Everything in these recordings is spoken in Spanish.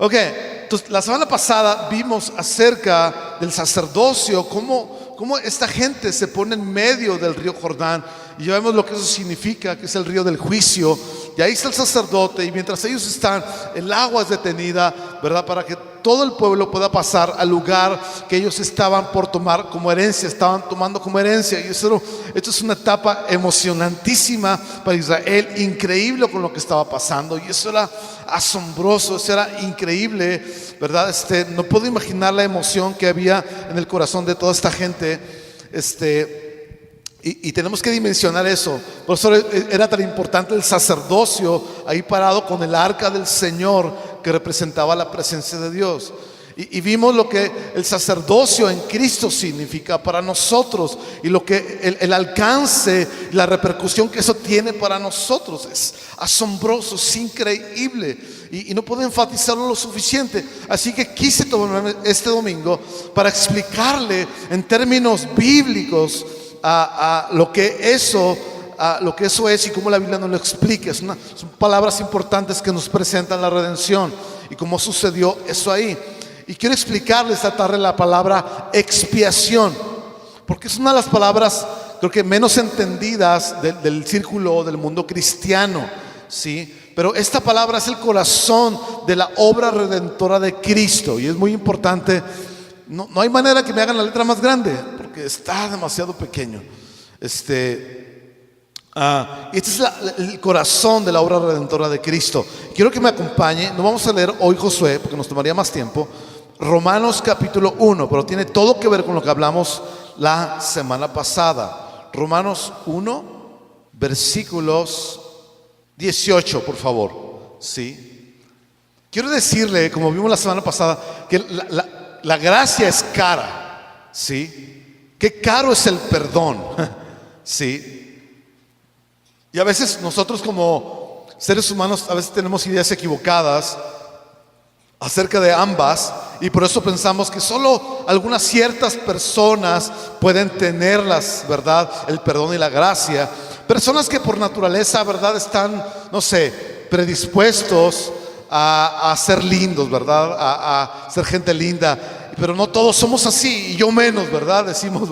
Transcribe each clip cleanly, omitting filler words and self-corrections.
Ok, entonces la semana pasada vimos acerca del sacerdocio, cómo esta gente se pone en medio del río Jordán. Y ya vemos lo que eso significa, que es el río del juicio. Y ahí está el sacerdote, y mientras ellos están, el agua es detenida, ¿verdad? Para que todo el pueblo pueda pasar al lugar que ellos estaban por tomar como herencia, estaban tomando como herencia. Y esto es una etapa emocionantísima para Israel, increíble con lo que estaba pasando. Y eso era asombroso, eso era increíble, ¿verdad? No puedo imaginar la emoción que había en el corazón de toda esta gente. Y tenemos que dimensionar eso. Por eso era tan importante el sacerdocio ahí parado con el arca del Señor, que representaba la presencia de Dios. Y vimos lo que el sacerdocio en Cristo significa para nosotros, y lo que el alcance, la repercusión que eso tiene para nosotros. Es asombroso, es increíble, y no puedo enfatizarlo lo suficiente. Así que quise tomar este domingo para explicarle en términos bíblicos a lo que eso es y cómo la Biblia nos lo explica. Son palabras importantes que nos presentan la redención y cómo sucedió eso ahí. Y quiero explicarles esta tarde la palabra expiación, porque es una de las palabras, creo que menos entendidas del círculo del mundo cristiano, ¿sí? Pero esta palabra es el corazón de la obra redentora de Cristo, y es muy importante. No hay manera que me hagan la letra más grande, porque está demasiado pequeño. Este es el corazón de la obra redentora de Cristo. Quiero que me acompañe. No vamos a leer hoy Josué, porque nos tomaría más tiempo. Romanos capítulo 1, pero tiene todo que ver con lo que hablamos la semana pasada. Romanos 1, versículos 18, por favor. ¿Sí? Quiero decirle, como vimos la semana pasada, que la gracia es cara, ¿sí? Qué caro es el perdón, ¿sí? Y a veces nosotros como seres humanos a veces tenemos ideas equivocadas acerca de ambas, y por eso pensamos que solo algunas ciertas personas pueden tenerlas, ¿verdad? El perdón y la gracia. Personas que por naturaleza, ¿verdad? Están, no sé, predispuestos a ser lindos, ¿verdad? A ser gente linda. Pero no todos somos así, y yo menos, ¿verdad? Decimos,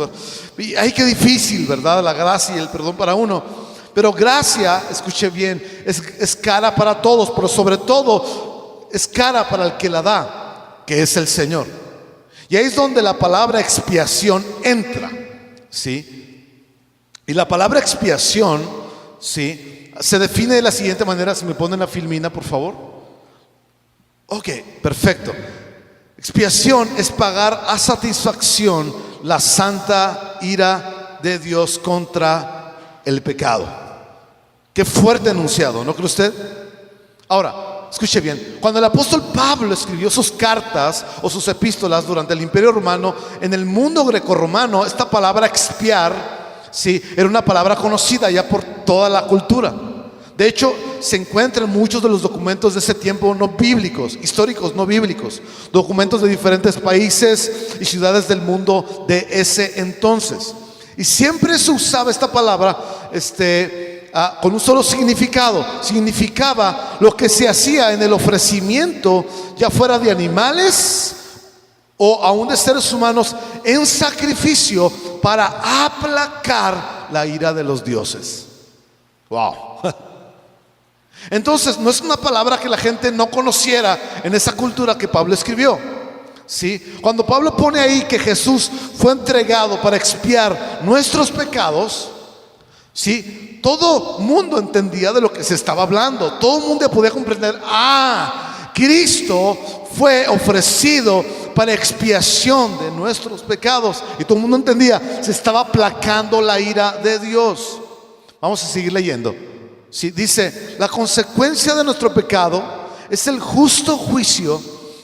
y ay, qué difícil, ¿verdad? La gracia y el perdón para uno. Pero gracia, escuche bien, es cara para todos, pero sobre todo es cara para el que la da, que es el Señor. Y ahí es donde la palabra expiación entra, ¿sí? Y la palabra expiación, ¿sí?, se define de la siguiente manera. Si me ponen la filmina, por favor. Ok, perfecto. Expiación es pagar a satisfacción la santa ira de Dios contra el pecado. Qué fuerte enunciado, ¿no cree usted? Ahora, escuche bien. Cuando el apóstol Pablo escribió sus cartas o sus epístolas durante el Imperio Romano, en el mundo grecorromano, esta palabra expiar, sí, era una palabra conocida ya por toda la cultura. De hecho, se encuentran muchos de los documentos de ese tiempo no bíblicos, históricos no bíblicos, documentos de diferentes países y ciudades del mundo de ese entonces. Y siempre se usaba esta palabra con un solo significado. Significaba lo que se hacía en el ofrecimiento, ya fuera de animales o aún de seres humanos, en sacrificio para aplacar la ira de los dioses. Wow. Entonces no es una palabra que la gente no conociera en esa cultura que Pablo escribió, ¿sí? Cuando Pablo pone ahí que Jesús fue entregado para expiar nuestros pecados, ¿sí?, todo mundo entendía de lo que se estaba hablando. Todo el mundo podía comprender: Cristo fue ofrecido para expiación de nuestros pecados. Y todo el mundo entendía, se estaba aplacando la ira de Dios. Vamos a seguir leyendo. Sí, dice: la consecuencia de nuestro pecado es el justo juicio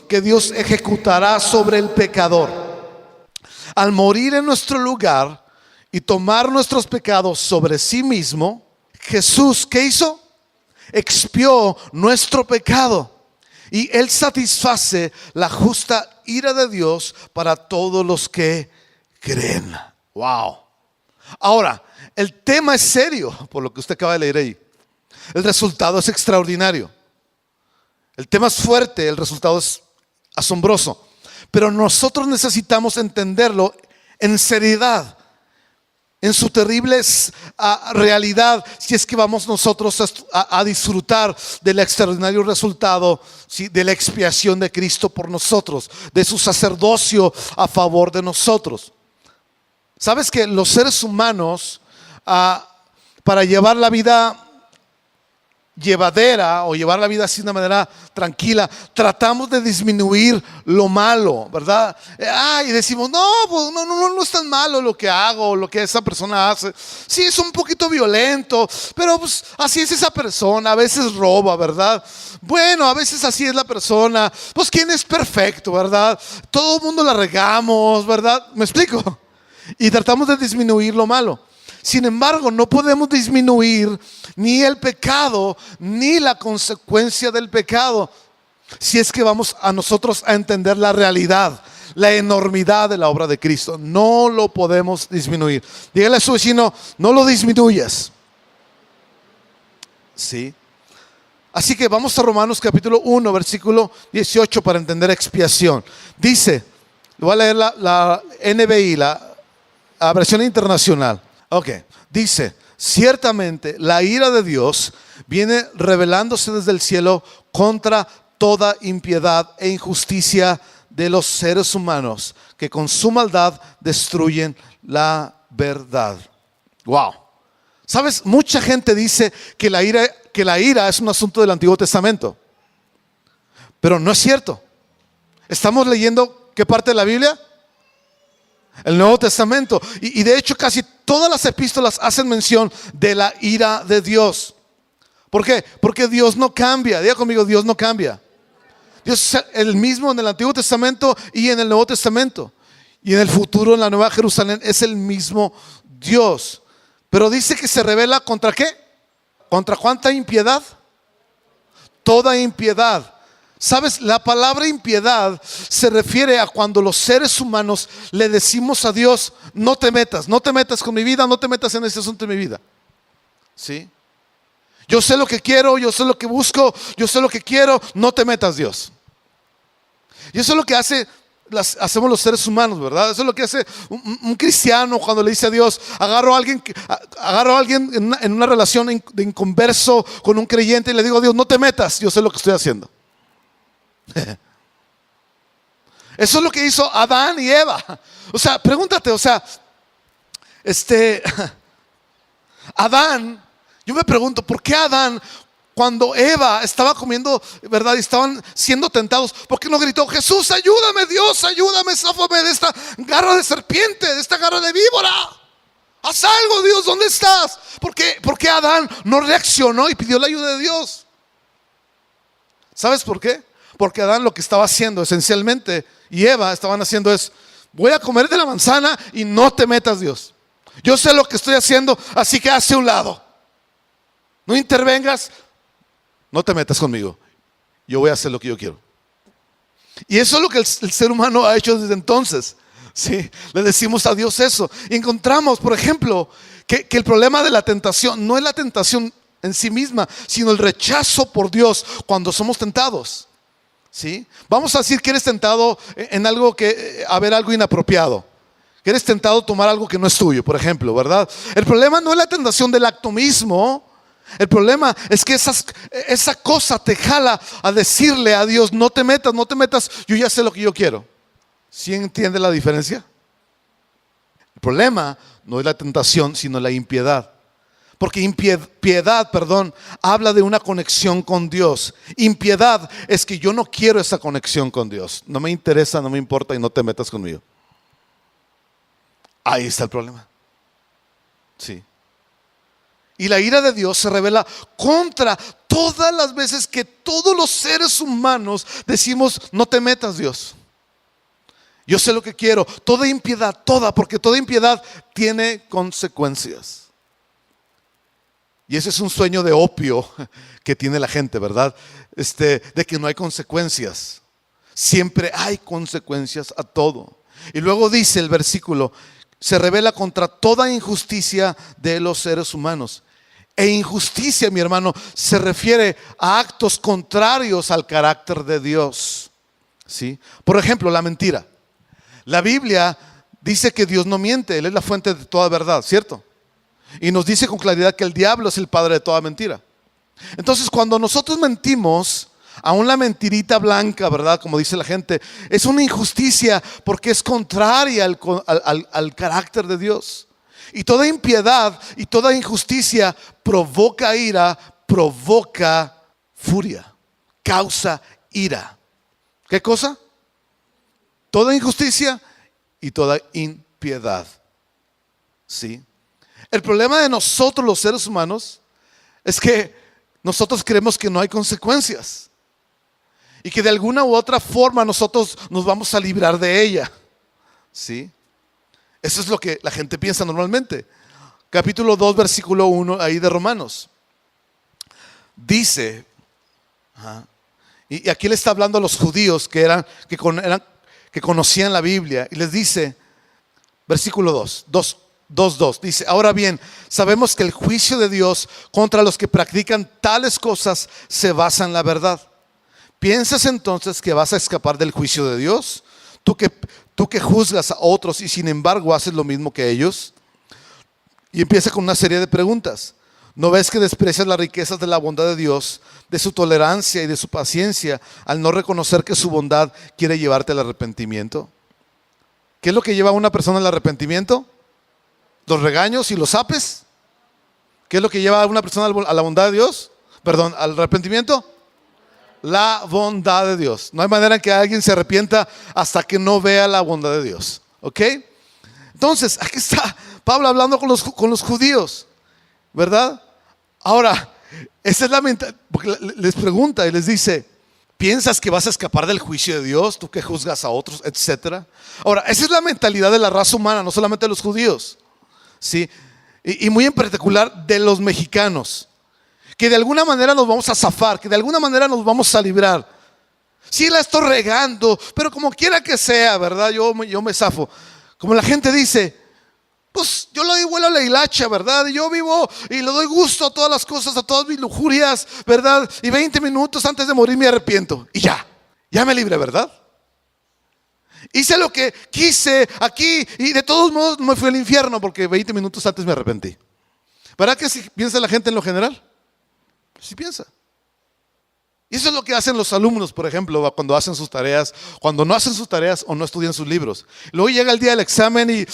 que Dios ejecutará sobre el pecador. Al morir en nuestro lugar y tomar nuestros pecados sobre sí mismo, Jesús, ¿qué hizo? Expió nuestro pecado, y Él satisface la justa ira de Dios para todos los que creen. Wow. Ahora, el tema es serio, por lo que usted acaba de leer ahí. El resultado es extraordinario. El tema es fuerte, el resultado es asombroso. Pero nosotros necesitamos entenderlo en seriedad, en su terrible realidad, si es que vamos nosotros a disfrutar del extraordinario resultado, ¿sí?, de la expiación de Cristo por nosotros, de su sacerdocio a favor de nosotros. Sabes que los seres humanos, para llevar la vida llevadera o llevar la vida así de una manera tranquila, tratamos de disminuir lo malo, ¿verdad? Y decimos, no es tan malo lo que hago, lo que esa persona hace. Sí, es un poquito violento, pero pues así es esa persona. A veces roba, ¿verdad? Bueno, a veces así es la persona. Pues ¿quién es perfecto, verdad? Todo el mundo la regamos, ¿verdad? ¿Me explico? Y tratamos de disminuir lo malo. Sin embargo, no podemos disminuir ni el pecado ni la consecuencia del pecado, si es que vamos a nosotros a entender la realidad, la enormidad de la obra de Cristo. No lo podemos disminuir. Dígale a su vecino, no lo disminuyas. Sí. Así que vamos a Romanos capítulo 1, versículo 18 para entender expiación. Dice, voy a leer la NBI, la versión internacional. Ok, dice, ciertamente la ira de Dios viene revelándose desde el cielo contra toda impiedad e injusticia de los seres humanos que con su maldad destruyen la verdad. Wow. ¿Sabes? Mucha gente dice que la ira es un asunto del Antiguo Testamento, pero no es cierto. ¿Estamos leyendo qué parte de la Biblia? El Nuevo Testamento. Y de hecho casi todas las epístolas hacen mención de la ira de Dios. ¿Por qué? Porque Dios no cambia. Diga conmigo, Dios no cambia. Dios es el mismo en el Antiguo Testamento y en el Nuevo Testamento. Y en el futuro, en la Nueva Jerusalén, es el mismo Dios. Pero dice que se revela ¿contra qué? ¿Contra cuánta impiedad? Toda impiedad. ¿Sabes? La palabra impiedad se refiere a cuando los seres humanos le decimos a Dios, no te metas con mi vida, no te metas en este asunto de mi vida. ¿Sí? Yo sé lo que quiero, yo sé lo que busco, yo sé lo que quiero, no te metas, Dios. Y eso es lo que hacemos los seres humanos, ¿verdad? Eso es lo que hace un cristiano cuando le dice a Dios, agarro a alguien en una relación de inconverso con un creyente y le digo a Dios, no te metas, yo sé lo que estoy haciendo. Eso es lo que hizo Adán y Eva. O sea, pregúntate, Adán, yo me pregunto, ¿por qué Adán, cuando Eva estaba comiendo, verdad, y estaban siendo tentados, por qué no gritó, Jesús, ayúdame, Dios, ayúdame, záfame de esta garra de serpiente, de esta garra de víbora? Haz algo, Dios, ¿dónde estás? ¿Por qué Adán no reaccionó y pidió la ayuda de Dios? ¿Sabes por qué? Porque Adán lo que estaba haciendo esencialmente y Eva estaban haciendo es, voy a comer de la manzana y no te metas, Dios. Yo sé lo que estoy haciendo, así que hazte a un lado. No intervengas, no te metas conmigo. Yo voy a hacer lo que yo quiero. Y eso es lo que el ser humano ha hecho desde entonces. Sí, le decimos a Dios eso. Y encontramos, por ejemplo, que el problema de la tentación no es la tentación en sí misma, sino el rechazo por Dios cuando somos tentados. ¿Sí? Vamos a decir que eres tentado en algo algo inapropiado, que eres tentado a tomar algo que no es tuyo, por ejemplo, ¿verdad? El problema no es la tentación del acto mismo. El problema es que esa cosa te jala a decirle a Dios, no te metas, yo ya sé lo que yo quiero. ¿Sí entiende la diferencia? El problema no es la tentación, sino la impiedad. Porque impiedad, habla de una conexión con Dios. Impiedad es que yo no quiero esa conexión con Dios. No me interesa, no me importa y no te metas conmigo. Ahí está el problema. Sí. Y la ira de Dios se revela contra todas las veces que todos los seres humanos decimos, no te metas, Dios. Yo sé lo que quiero. Toda impiedad, porque toda impiedad tiene consecuencias. Y ese es un sueño de opio que tiene la gente, ¿verdad? De que no hay consecuencias. Siempre hay consecuencias a todo. Y luego dice el versículo, se revela contra toda injusticia de los seres humanos. E injusticia, mi hermano, se refiere a actos contrarios al carácter de Dios. ¿Sí? Por ejemplo, la mentira. La Biblia dice que Dios no miente, Él es la fuente de toda verdad, ¿cierto? Y nos dice con claridad que el diablo es el padre de toda mentira. Entonces, cuando nosotros mentimos, aún la mentirita blanca, ¿verdad? Como dice la gente, es una injusticia porque es contraria al carácter de Dios. Y toda impiedad y toda injusticia provoca ira, provoca furia, causa ira. ¿Qué cosa? Toda injusticia y toda impiedad. ¿Sí? El problema de nosotros los seres humanos es que nosotros creemos que no hay consecuencias y que de alguna u otra forma nosotros nos vamos a librar de ella. ¿Sí? Eso es lo que la gente piensa normalmente. Capítulo 2, versículo 1 ahí de Romanos. Dice, y aquí le está hablando a los judíos que conocían la Biblia, y les dice, versículo 2, dice: ahora bien, sabemos que el juicio de Dios contra los que practican tales cosas se basa en la verdad. ¿Piensas entonces que vas a escapar del juicio de Dios? Tú que juzgas a otros y sin embargo haces lo mismo que ellos. Y empieza con una serie de preguntas. ¿No ves que desprecias las riquezas de la bondad de Dios, de su tolerancia y de su paciencia, al no reconocer que su bondad quiere llevarte al arrepentimiento? ¿Qué es lo que lleva a una persona al arrepentimiento? ¿Los regaños y los apes? ¿Qué es lo que lleva a una persona a la bondad de Dios? Perdón, al arrepentimiento. La bondad de Dios. No hay manera en que alguien se arrepienta hasta que no vea la bondad de Dios. ¿Ok? Entonces, aquí está Pablo hablando con los judíos, ¿verdad? Ahora, esa es la mentalidad, porque les pregunta y les dice: ¿piensas que vas a escapar del juicio de Dios? Tú que juzgas a otros, etcétera. Ahora, esa es la mentalidad de la raza humana, no solamente de los judíos, ¿sí? Y muy en particular de los mexicanos, que de alguna manera nos vamos a zafar, que de alguna manera nos vamos a librar. Sí, la estoy regando, pero como quiera que sea, ¿verdad? Yo me zafo. Como la gente dice, pues yo le doy vuelo a la hilacha, ¿verdad? Y yo vivo y le doy gusto a todas las cosas, a todas mis lujurias, ¿verdad? Y 20 minutos antes de morir me arrepiento. Y ya me libré, ¿verdad? Hice lo que quise aquí y de todos modos no me fui al infierno porque 20 minutos antes me arrepentí. ¿Verdad que si piensa la gente en lo general? Sí piensa. Y eso es lo que hacen los alumnos, por ejemplo, cuando hacen sus tareas, cuando no hacen sus tareas o no estudian sus libros. Luego llega el día del examen y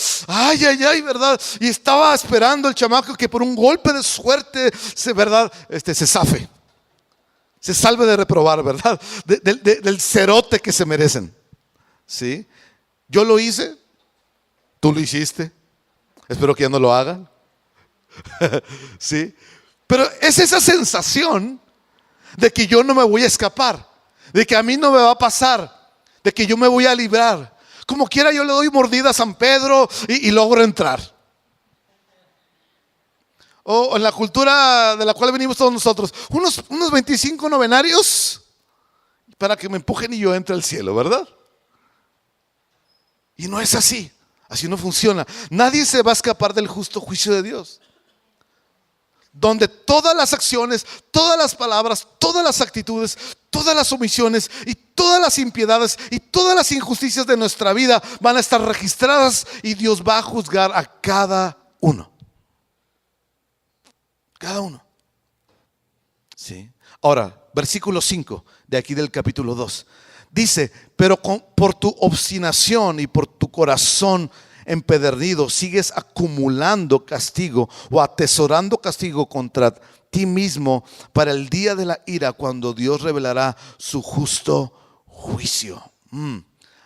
¿verdad? Y estaba esperando el chamaco que por un golpe de suerte ¿verdad? Se zafe, se salve de reprobar, ¿verdad? Del cerote que se merecen. ¿Sí? Yo lo hice, tú lo hiciste, espero que ya no lo hagan. ¿Sí? Pero es esa sensación de que yo no me voy a escapar, de que a mí no me va a pasar, de que yo me voy a librar. Como quiera yo le doy mordida a San Pedro y logro entrar. O en la cultura de la cual venimos todos nosotros, unos 25 novenarios para que me empujen y yo entre al cielo, ¿verdad? Y no es así, así no funciona. Nadie se va a escapar del justo juicio de Dios, donde todas las acciones, todas las palabras, todas las actitudes, todas las omisiones y todas las impiedades y todas las injusticias de nuestra vida van a estar registradas y Dios va a juzgar a cada uno. Cada uno. ¿Sí? Ahora, versículo 5 de aquí del capítulo 2. Dice: pero por tu obstinación y por tu corazón empedernido sigues acumulando castigo o atesorando castigo contra ti mismo para el día de la ira, cuando Dios revelará su justo juicio.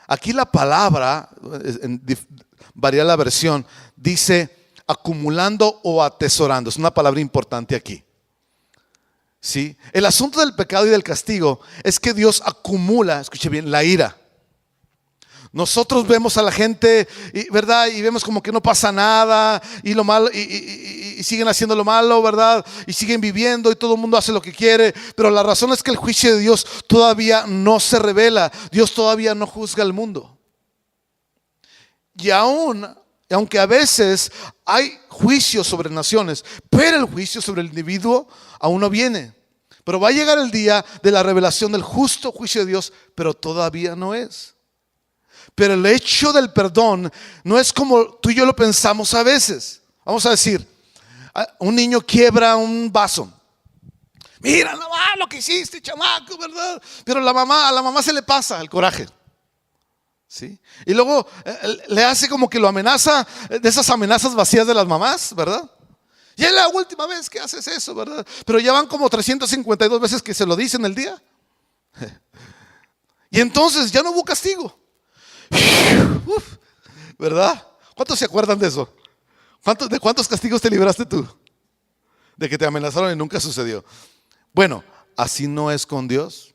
Aquí la palabra, varía la versión, dice acumulando o atesorando. Es una palabra importante aquí. ¿Sí? El asunto del pecado y del castigo es que Dios acumula, escuche bien, la ira. Nosotros vemos a la gente, ¿verdad? Y vemos como que no pasa nada y lo malo, y siguen haciendo lo malo, ¿verdad? Y siguen viviendo y todo el mundo hace lo que quiere. Pero la razón es que el juicio de Dios todavía no se revela. Dios todavía no juzga al mundo. Y aún aunque a veces hay juicio sobre naciones, pero el juicio sobre el individuo aún no viene. Pero va a llegar el día de la revelación del justo juicio de Dios, pero todavía no es. Pero el hecho del perdón no es como tú y yo lo pensamos a veces. Vamos a decir, un niño quiebra un vaso. Mira, mamá, lo que hiciste, chamaco, ¿verdad? Pero a la mamá se le pasa el coraje. ¿Sí? Y luego le hace como que lo amenaza, de esas amenazas vacías de las mamás, ¿verdad? Y es la última vez que haces eso, ¿verdad? Pero ya van como 352 veces que se lo dicen el día. Y entonces ya no hubo castigo. Uf, ¿verdad? ¿Cuántos se acuerdan de eso? ¿De cuántos castigos te libraste tú? De que te amenazaron y nunca sucedió. Bueno, así no es con Dios.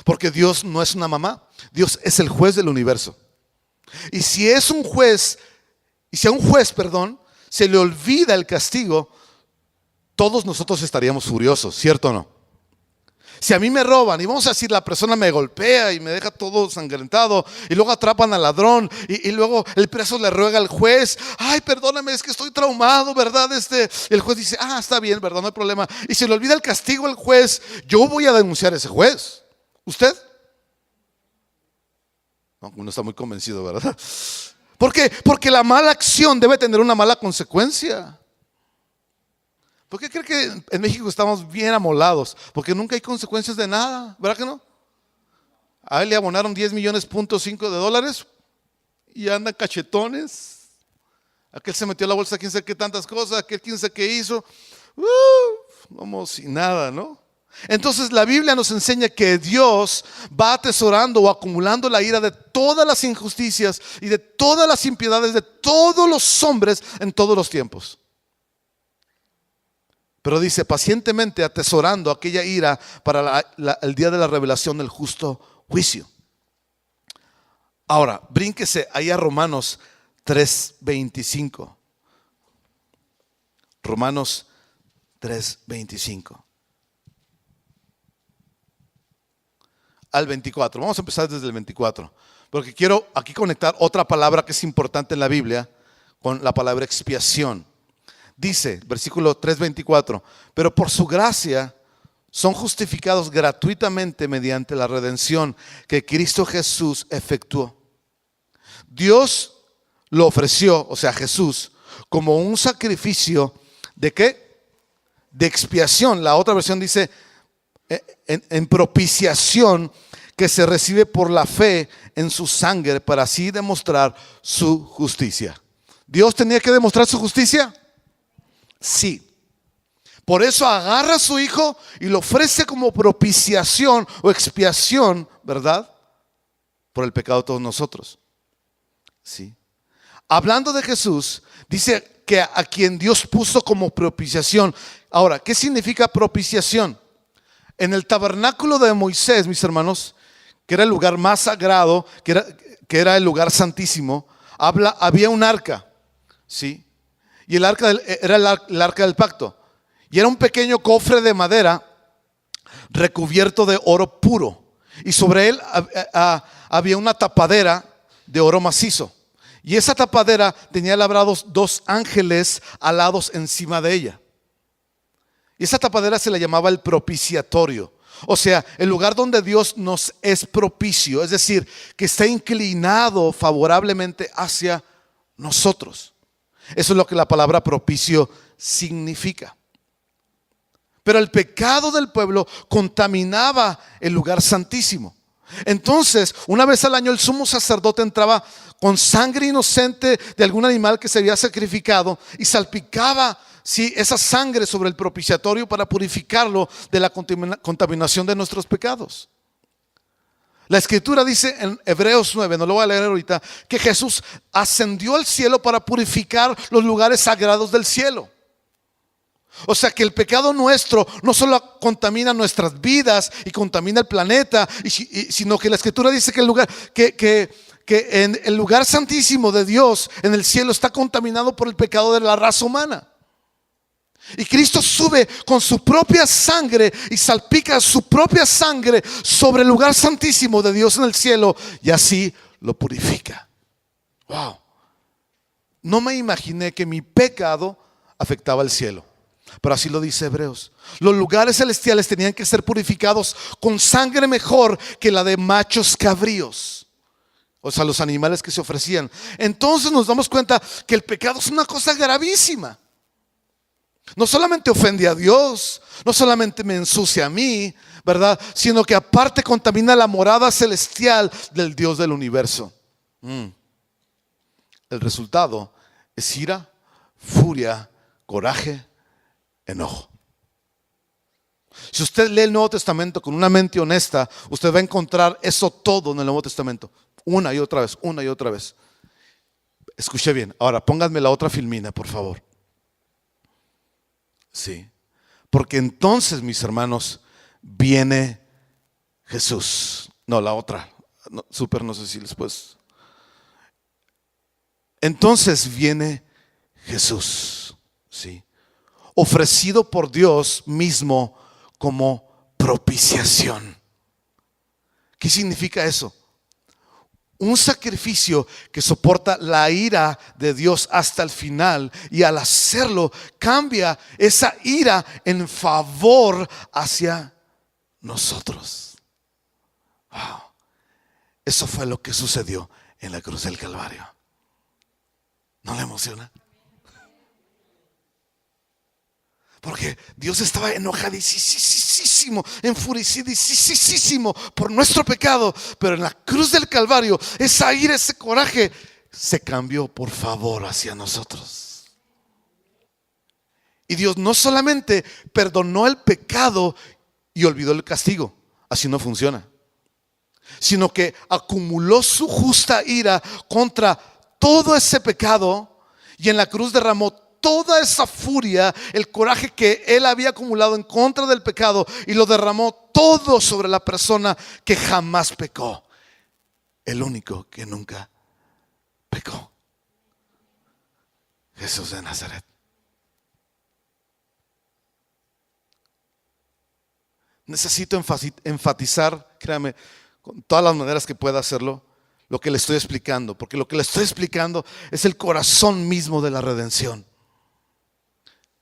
Porque Dios no es una mamá. Dios es el juez del universo. Y si es un juez, si a un juez, se le olvida el castigo, todos nosotros estaríamos furiosos, ¿cierto o no? Si a mí me roban y vamos a decir la persona me golpea y me deja todo sangrentado y luego atrapan al ladrón y luego el preso le ruega al juez, ay, perdóname, es que estoy traumado, ¿verdad? El juez dice, está bien, ¿verdad? No hay problema. Y se le olvida el castigo al juez, yo voy a denunciar a ese juez. ¿Usted? No, uno está muy convencido, ¿verdad? ¿Por qué? Porque la mala acción debe tener una mala consecuencia. ¿Por qué cree que en México estamos bien amolados? Porque nunca hay consecuencias de nada, ¿verdad que no? A él le abonaron 10 millones .5 de dólares y andan cachetones. Aquel se metió a la bolsa, quién sabe qué tantas cosas, aquel quién sabe qué hizo. Como si nada, ¿no? Entonces la Biblia nos enseña que Dios va atesorando o acumulando la ira de todas las injusticias y de todas las impiedades de todos los hombres en todos los tiempos. Pero dice, pacientemente atesorando aquella ira para el día de la revelación del justo juicio. Ahora, brínquese ahí a Romanos 3:25. Romanos 3:25 al 24. Vamos a empezar desde el 24, porque quiero aquí conectar otra palabra que es importante en la Biblia con la palabra expiación. Dice, versículo 3:24, pero por su gracia son justificados gratuitamente mediante la redención que Cristo Jesús efectuó. Dios lo ofreció, o sea, Jesús, como un sacrificio ¿de qué? De expiación. La otra versión dice en propiciación, que se recibe por la fe en su sangre para así demostrar su justicia. ¿Dios tenía que demostrar su justicia? Sí. Por eso agarra a su hijo y lo ofrece como propiciación o expiación, ¿verdad? Por el pecado de todos nosotros. Sí. Hablando de Jesús, dice que a quien Dios puso como propiciación. Ahora, ¿qué significa propiciación? En el tabernáculo de Moisés, mis hermanos, que era el lugar más sagrado, que era el lugar santísimo, había un arca, ¿sí? Y el arca era el arca del pacto. Y era un pequeño cofre de madera recubierto de oro puro. Y sobre él había una tapadera de oro macizo. Y esa tapadera tenía labrados 2 ángeles alados encima de ella. Y esa tapadera se le llamaba el propiciatorio. O sea, el lugar donde Dios nos es propicio, es decir, que está inclinado favorablemente hacia nosotros. Eso es lo que la palabra propicio significa. Pero el pecado del pueblo contaminaba el lugar santísimo. Entonces, una vez al año el sumo sacerdote entraba con sangre inocente de algún animal que se había sacrificado y salpicaba esa sangre sobre el propiciatorio para purificarlo de la contaminación de nuestros pecados. La escritura dice en Hebreos 9, no lo voy a leer ahorita, que Jesús ascendió al cielo para purificar los lugares sagrados del cielo. O sea que el pecado nuestro no solo contamina nuestras vidas y contamina el planeta, sino que la escritura dice que en el lugar santísimo de Dios en el cielo está contaminado por el pecado de la raza humana. Y Cristo sube con su propia sangre y salpica su propia sangre sobre el lugar santísimo de Dios en el cielo y así lo purifica. Wow. no me imaginé que mi pecado afectaba el cielo. Pero así lo dice Hebreos. Los lugares celestiales tenían que ser purificados con sangre mejor que la de machos cabríos, o sea, los animales que se ofrecían. Entonces nos damos cuenta que el pecado es una cosa gravísima. No solamente ofende a Dios, no solamente me ensucia a mí, ¿verdad? Sino que aparte contamina la morada celestial del Dios del universo. El resultado es ira, furia, coraje, enojo. Si usted lee el Nuevo Testamento con una mente honesta, usted va a encontrar eso todo en el Nuevo Testamento, una y otra vez, una y otra vez. Escuche bien. Ahora pónganme la otra filmina, por favor. Sí, porque entonces, mis hermanos, viene Jesús. No, la otra, no, súper, no sé si después. Entonces viene Jesús, sí, ofrecido por Dios mismo como propiciación. ¿Qué significa eso? Un sacrificio que soporta la ira de Dios hasta el final, y al hacerlo cambia esa ira en favor hacia nosotros. Wow. Eso fue lo que sucedió en la cruz del Calvario. ¿No le emociona? Porque Dios estaba enojadísimo, enfurecidísimo por nuestro pecado. Pero en la cruz del Calvario, esa ira, ese coraje se cambió por favor hacia nosotros. Y Dios no solamente perdonó el pecado y olvidó el castigo, así no funciona, sino que acumuló su justa ira contra todo ese pecado, y en la cruz derramó toda esa furia, el coraje que Él había acumulado en contra del pecado, y lo derramó todo sobre la persona que jamás pecó, el único que nunca pecó, Jesús de Nazaret. Necesito enfatizar, créame, con todas las maneras que pueda hacerlo, lo que le estoy explicando, porque lo que le estoy explicando es el corazón mismo de la redención.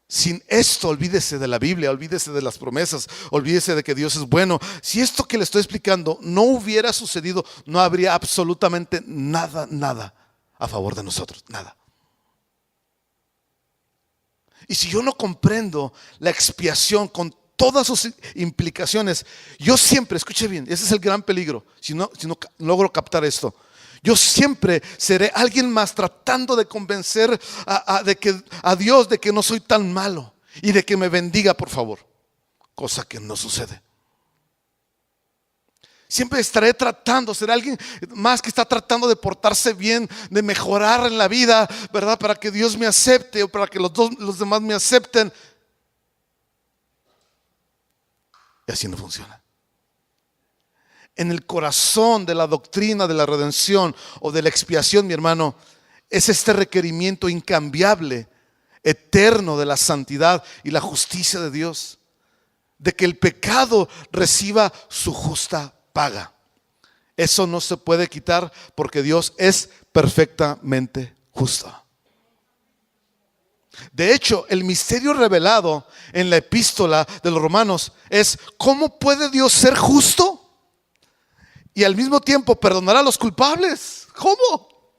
Sin esto, olvídese de la Biblia, olvídese de las promesas, olvídese de que Dios es bueno. Si esto que le estoy explicando no hubiera sucedido, no habría absolutamente nada a favor de nosotros, nada. Y si yo no comprendo la expiación con todas sus implicaciones, yo siempre, escuche bien, ese es el gran peligro, si no logro captar esto, yo siempre seré alguien más tratando de convencer a Dios de que no soy tan malo y de que me bendiga, por favor, cosa que no sucede. Siempre estaré tratando, seré alguien más que está tratando de portarse bien, de mejorar en la vida, ¿verdad? Para que Dios me acepte o para que los demás me acepten. Y así no funciona. En el corazón de la doctrina de la redención o de la expiación, mi hermano, es este requerimiento incambiable, eterno, de la santidad y la justicia de Dios, de que el pecado reciba su justa paga. Eso no se puede quitar porque Dios es perfectamente justo. De hecho, el misterio revelado en la epístola de los Romanos es: ¿cómo puede Dios ser justo y al mismo tiempo perdonar a los culpables? ¿Cómo?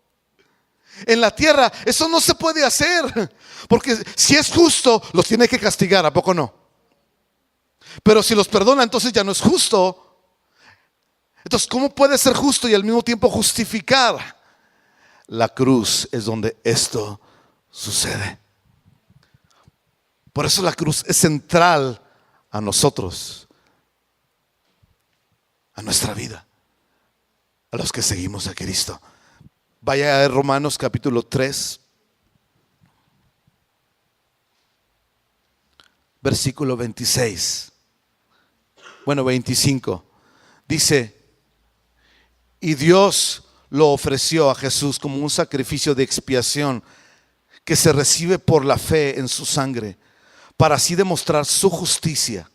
En la tierra eso no se puede hacer, porque si es justo los tiene que castigar, ¿a poco no? Pero si los perdona, entonces ya no es justo. Entonces, ¿cómo puede ser justo y al mismo tiempo justificar? La cruz es donde esto sucede. Por eso la cruz es central a nosotros, a nuestra vida, a los que seguimos a Cristo. Vaya a Romanos capítulo 3, versículo 26. Bueno, 25. Dice: y Dios lo ofreció a Jesús como un sacrificio de expiación que se recibe por la fe en su sangre, para así demostrar su justicia.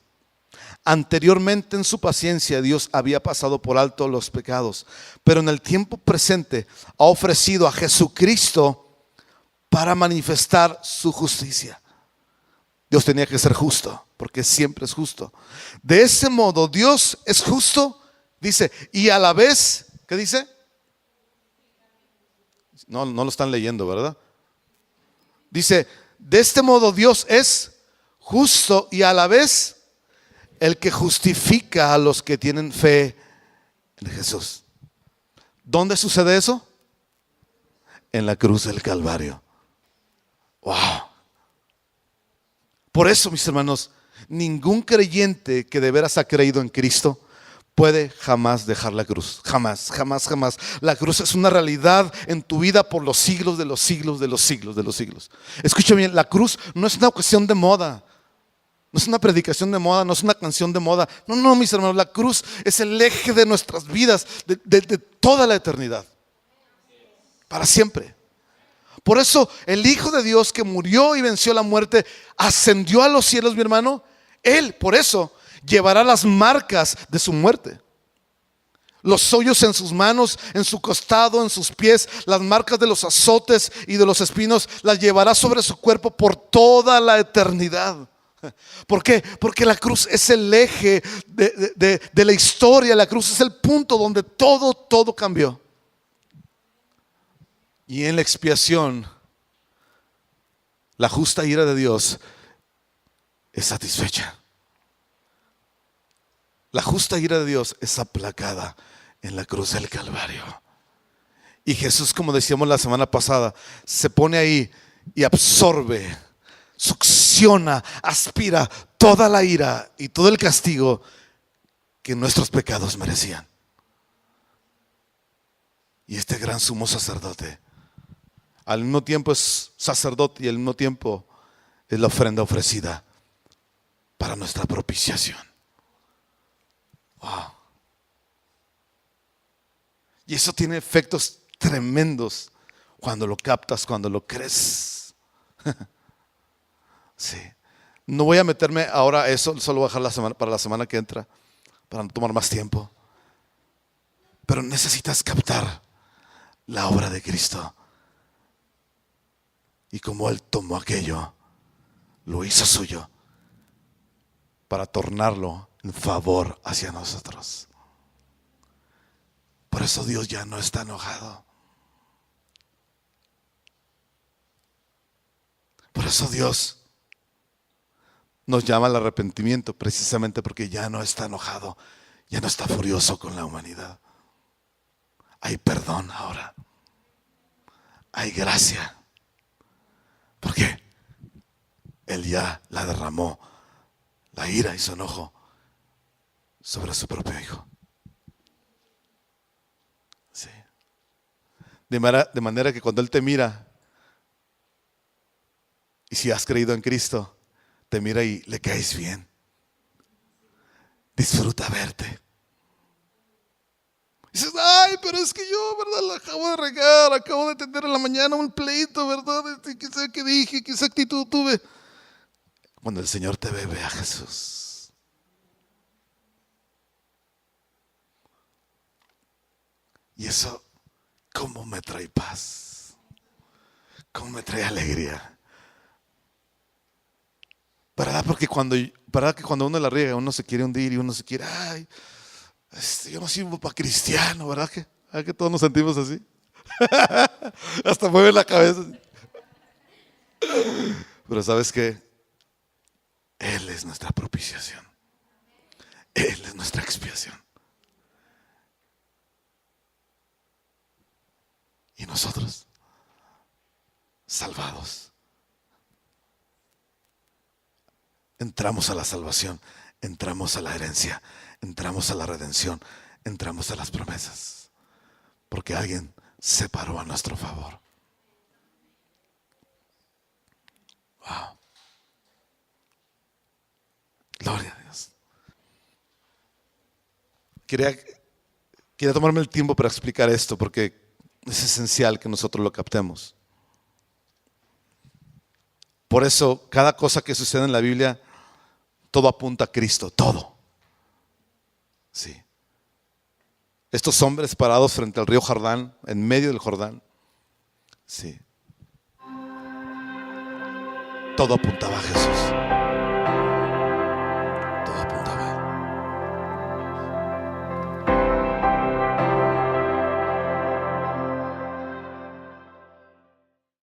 Anteriormente en su paciencia Dios había pasado por alto los pecados, pero en el tiempo presente ha ofrecido a Jesucristo para manifestar su justicia. Dios tenía que ser justo, porque siempre es justo. De ese modo, Dios es justo, dice, y a la vez, ¿qué dice? No lo están leyendo, ¿verdad? Dice, de este modo Dios es justo y a la vez el que justifica a los que tienen fe en Jesús. ¿Dónde sucede eso? En la cruz del Calvario. Wow. Por eso, mis hermanos, ningún creyente que de veras ha creído en Cristo puede jamás dejar la cruz. Jamás, jamás, jamás. La cruz es una realidad en tu vida por los siglos de los siglos de los siglos de los siglos. Escucha bien, la cruz no es una cuestión de moda. No es una predicación de moda, no es una canción de moda. No, no, mis hermanos, la cruz es el eje de nuestras vidas, de toda la eternidad. Para siempre. Por eso el Hijo de Dios que murió y venció la muerte, ascendió a los cielos, mi hermano. Él, por eso, llevará las marcas de su muerte. Los hoyos en sus manos, en su costado, en sus pies, las marcas de los azotes y de los espinos, las llevará sobre su cuerpo por toda la eternidad. ¿Por qué? Porque la cruz es el eje de la historia. La cruz es el punto donde todo cambió. Y en la expiación, la justa ira de Dios es satisfecha. La justa ira de Dios es aplacada en la cruz del Calvario. Y Jesús, como decíamos la semana pasada, se pone ahí y absorbe, succiona, aspira toda la ira y todo el castigo que nuestros pecados merecían. Y este gran sumo sacerdote al mismo tiempo es sacerdote y al mismo tiempo es la ofrenda ofrecida para nuestra propiciación. Wow. Y eso tiene efectos tremendos cuando lo captas, cuando lo crees. Sí. No voy a meterme ahora a eso, solo voy a dejar para la semana que entra, para no tomar más tiempo. Pero necesitas captar la obra de Cristo. Y como Él tomó aquello, lo hizo suyo para tornarlo en favor hacia nosotros. Por eso Dios ya no está enojado. Por eso Dios nos llama al arrepentimiento, precisamente porque ya no está enojado, ya no está furioso con la humanidad. Hay perdón ahora. Hay gracia. ¿Por qué? Él ya la derramó, la ira y su enojo, sobre su propio Hijo. Sí. De manera que cuando Él te mira, y si has creído en Cristo, te mira y le caes bien. Disfruta verte. Dices, ay, pero es que yo, ¿verdad? La acabo de regar, acabo de tener en la mañana un pleito, ¿verdad? Quizá que dije, qué actitud tuve. Cuando el Señor te ve a Jesús. Y eso, ¿cómo me trae paz? ¿Cómo me trae alegría? ¿Verdad? Porque ¿verdad que cuando uno la riega, uno se quiere hundir y uno se quiere, ay, yo no sirvo para cristiano, ¿verdad que todos nos sentimos así? Hasta mueve la cabeza. Pero ¿sabes qué? Él es nuestra propiciación. Él es nuestra expiación. Y nosotros, salvados, entramos a la salvación, entramos a la herencia, entramos a la redención, entramos a las promesas, porque alguien se paró a nuestro favor. Wow. Gloria a Dios. Quería tomarme el tiempo para explicar esto, porque es esencial que nosotros lo captemos. Por eso, cada cosa que sucede en la Biblia, todo apunta a Cristo, todo. Sí. Estos hombres parados frente al río Jordán, en medio del Jordán. Sí. todo apuntaba a Jesús.